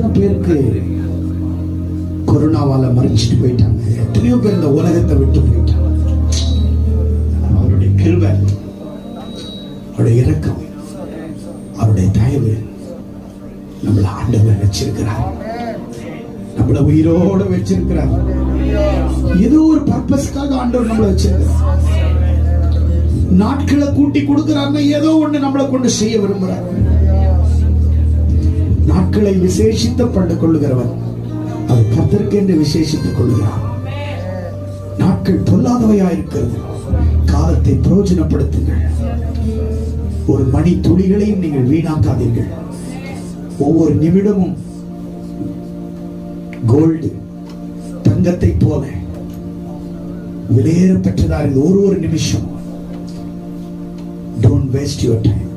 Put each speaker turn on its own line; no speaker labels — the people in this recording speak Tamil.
எத்தனை பேருக்கு கொரோனாவால மறைச்சிட்டு போயிட்டாங்க, எத்தனையோ பேர் இந்த உலகத்தை விட்டு போயிட்டாங்க. அவருடைய கிருபை, அவருடைய இரக்கம், அவருடைய தயவு நம்மள ஆண்டவர் வச்சிருக்கிறார், நம்மள உயிரோட வச்சிருக்கிறார். ஏதோ ஒரு பர்பஸ்க்காக ஆண்டவர் நம்மள வச்சிருக்கிறார். நாட்களை கூட்டி கொடுக்கிறாருன்னா ஏதோ ஒண்ணு நம்மளை கொண்டு செய்ய விரும்புறார். நாட்களை விசேஷித்த பண்ண கொள்ளுகிறவன் அது கர்த்தருக்கென்று விசேஷித்துக் கொள்கிறான். நாட்கள் பொல்லாதவையா இருக்கிறது, காலத்தை பிரயோஜனப்படுத்துங்கள். ஒரு மணி துளிகளையும் நீங்கள் வீணாக்காதீர்கள். ஒவ்வொரு நிமிடமும் கோல்டு, தங்கத்தை போல விலையேற பெற்றதா. ஒரு நிமிஷம். Don't waste your time.